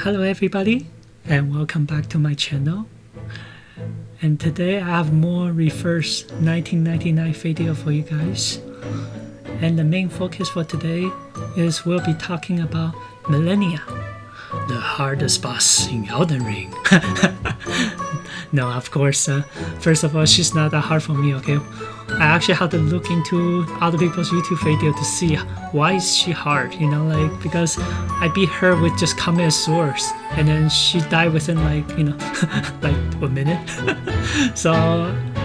Hello everybody and welcome back to my channel. And today I have more reverse 1999 video for you guys. And the main focus for today is we'll be talking about Millennia, the hardest boss in Elden Ring. No, of course, first of all, she's not that hard for me, okay? I actually had to look into other people's YouTube video to see why is she hard, you know, like, because I beat her with just common swords and then she died within like, you know, like a minute. So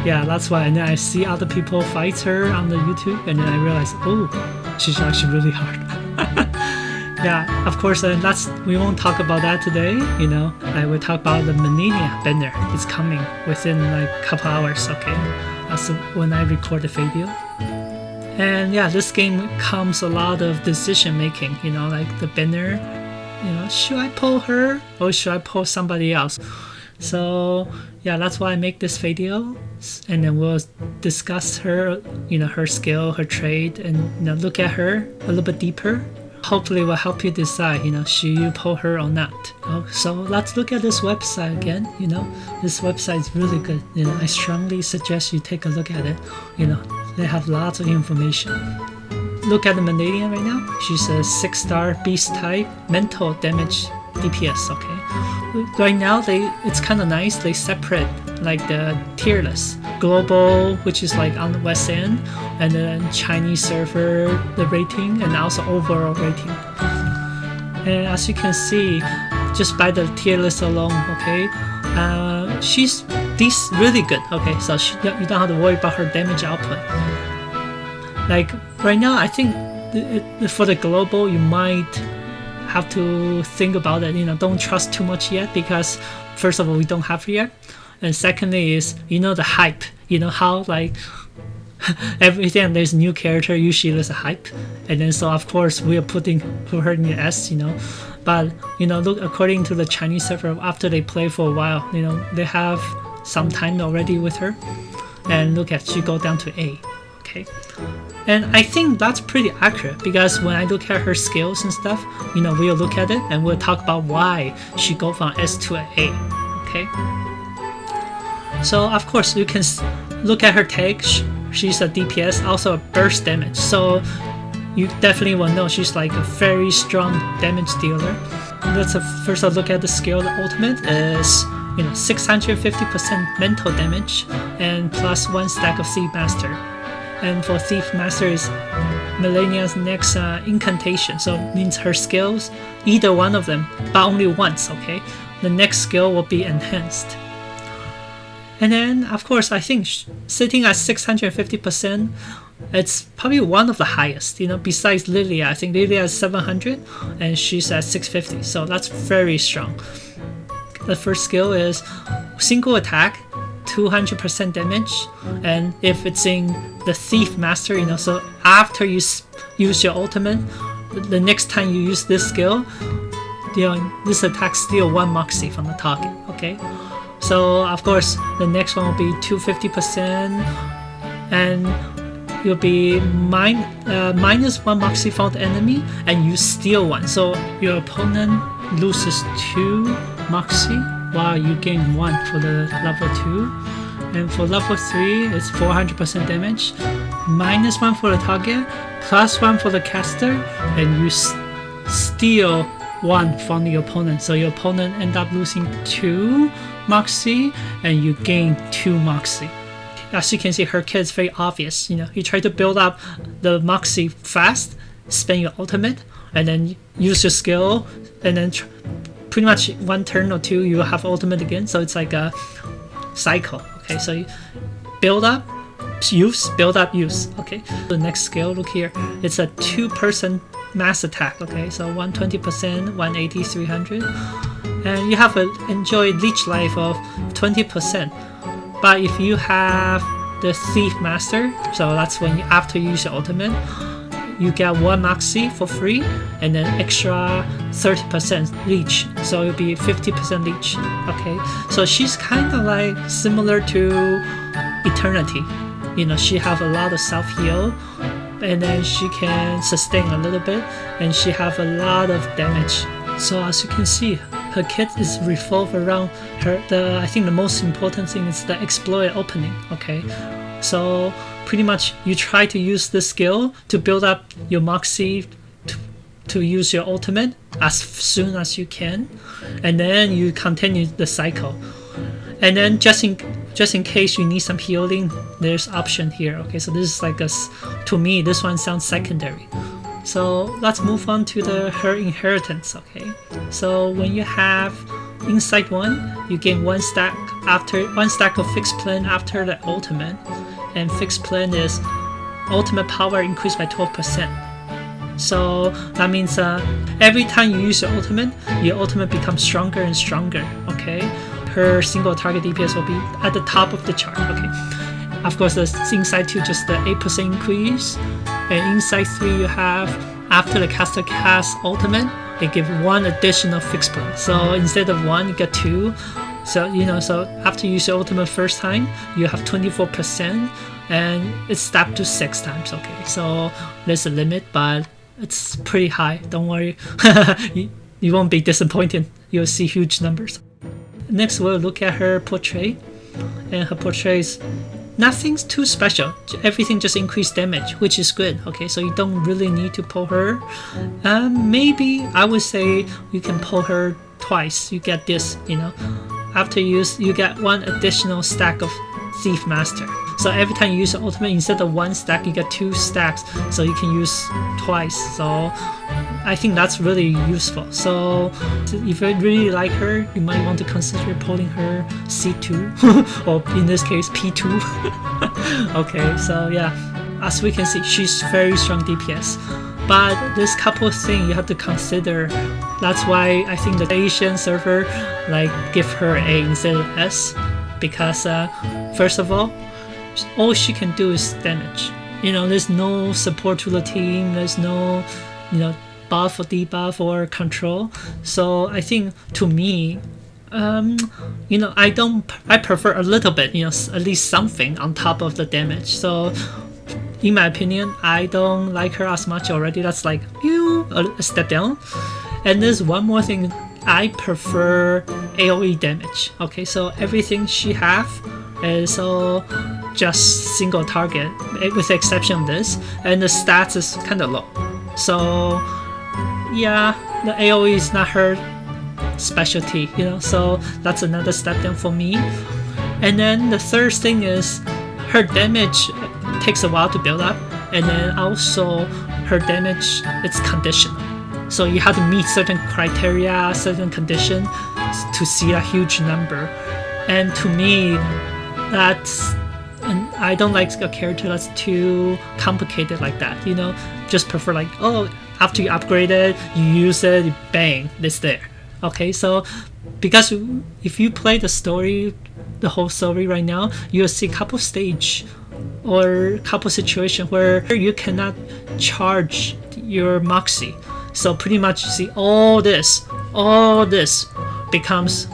yeah, that's why. And then I see other people fight her on the YouTube and then I realize, oh, she's actually really hard. Yeah, of course, we won't talk about that today, you know. I will talk about the Millennia banner. It's coming within like a couple hours, okay? That's when I record the video. And yeah, this game comes a lot of decision making, you know, like the banner, you know, should I pull her or should I pull somebody else? So yeah, that's why I make this video, and then we'll discuss her, you know, her skill, her trait, and you know, look at her a little bit deeper. Hopefully will help you decide, you know, should you pull her or not. So let's look at this website again. You know, this website is really good. You know, I strongly suggest you take a look at it. You know, they have lots of information. Look at the Melania right now. She's a 6-star beast type, mental damage DPS. Okay, right now it's kind of nice. They separate like the tier list, global, which is like on the west end, and then Chinese server, the rating, and also overall rating. And as you can see, just by the tier list alone, okay, she's really good. Okay, so you don't have to worry about her damage output. Like right now, I think for the global, you might have to think about it. You know, don't trust too much yet, because first of all, we don't have it yet. And secondly is, you know, the hype, you know how like every time there's a new character, usually there's a hype. And then so of course we are put her in the S, you know. But you know, look, according to the Chinese server, after they play for a while, you know, they have some time already with her. And look at, she go down to A, okay. And I think that's pretty accurate, because when I look at her skills and stuff, you know, we'll look at it and we'll talk about why she go from S to A, okay. So of course you can look at her tag. She's a DPS, also a burst damage. So you definitely will know she's like a very strong damage dealer. Let's first look at the skill. The ultimate is, you know, 650% mental damage and plus 1 stack of Thief Master. And for Thief Master is Millennia's next incantation. So it means her skills, either one of them, but only once. Okay, the next skill will be enhanced. And then, of course, I think sitting at 650%, it's probably one of the highest, you know, besides Lilia. I think Lilia is 700 and she's at 650, so that's very strong. The first skill is single attack, 200% damage, and if it's in the Thief Master, you know, so after you use your ultimate, the next time you use this skill, you know, this attack steals 1 moxie from the target, okay? So of course the next one will be 250%, and you'll be minus 1 moxie from the enemy, and you steal 1. So your opponent loses 2 moxie while you gain 1 for the level 2. And for level 3 it's 400% damage, minus 1 for the target, plus 1 for the caster, and you steal 1 from the opponent. So your opponent end up losing 2 moxie and you gain 2 moxie. As you can see, her kit is very obvious. You know, you try to build up the moxie fast, spend your ultimate, and then use your skill, and then pretty much 1 turn or 2 you have ultimate again. So it's like a cycle. Okay, so you build up, use, build up, use. Okay, the next skill, look here, it's a 2-person mass attack. Okay, so 120%, 180, 300, and you have to enjoy leech life of 20%. But if you have the Thief Master, so that's when you, after you use your ultimate, you get 1 moxie for free, and then extra 30% leech, so it'll be 50% leech. Okay, so she's kind of like similar to Eternity. You know, she have a lot of self heal, and then she can sustain a little bit, and she have a lot of damage. So as you can see, her kit is revolved around her. I think the most important thing is the exploit opening. Okay, so pretty much you try to use this skill to build up your Moxie to use your ultimate as soon as you can, and then you continue the cycle. And then just in case you need some healing, there's option here. Okay, so this is like to me this one sounds secondary. So let's move on to her inheritance. Okay, so when you have Insight 1, you gain one stack of fixed plan after the ultimate, and fixed plan is ultimate power increased by 12%. So that means every time you use your ultimate becomes stronger and stronger. Okay, her single target DPS will be at the top of the chart. Okay, of course the Insight 2 just the 8% increase, and Insight 3 you have after the caster casts ultimate, they give one additional fixed plan. So instead of one, you get two. So so after you use your ultimate first time, you have 24%, and it's stacked to 6 times. Okay, so there's a limit, but it's pretty high. Don't worry, you won't be disappointed. You'll see huge numbers. Next, we'll look at her portrait, and her portrait is nothing's too special. Everything just increased damage, which is good. Okay, so you don't really need to pull her. Maybe I would say you can pull her twice. You get this, after you use, you get one additional stack of Thief Master. So every time you use the ultimate, instead of one stack, you get 2 stacks, so you can use twice. So I think that's really useful. So if you really like her, you might want to consider pulling her C2 or in this case P2. Okay, so yeah, as we can see, she's very strong DPS, but there's a couple of things you have to consider. That's why I think the Asian server give her A instead of S, because first of all she can do is damage. There's no support to the team, there's no buff or debuff or control. So I think to me, I prefer a little bit, at least something on top of the damage. So in my opinion, I don't like her as much already. That's like a step down. And there's one more thing, I prefer AoE damage. Okay, so everything she have is all just single target, with the exception of this, and the stats is kind of low. So yeah, the AoE is not her specialty, so that's another step down for me. And then the third thing is her damage takes a while to build up, and then also her damage, it's conditional. So you have to meet certain criteria, certain conditions to see a huge number. And to me, I don't like a character that's too complicated like that. Just prefer after you upgrade it, you use it, bang, it's there. Okay, so because if you play the whole story right now, you'll see a couple stage or a couple situations where you cannot charge your Moxie. So pretty much you see all this becomes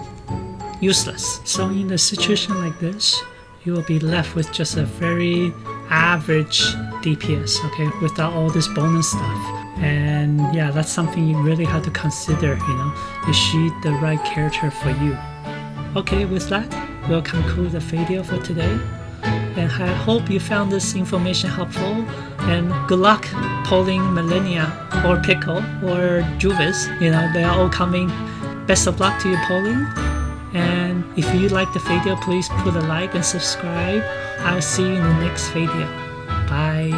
useless. So in a situation like this, you will be left with just a very average DPS, okay, without all this bonus stuff. And yeah, that's something you really have to consider, is she the right character for you? Okay, with that, we'll conclude the video for today. And I hope you found this information helpful, and good luck polling Millennia or Pickle or Juvis. They are all coming. Best of luck to you polling. And if you like the video, please put a like and subscribe. I'll see you in the next video. Bye.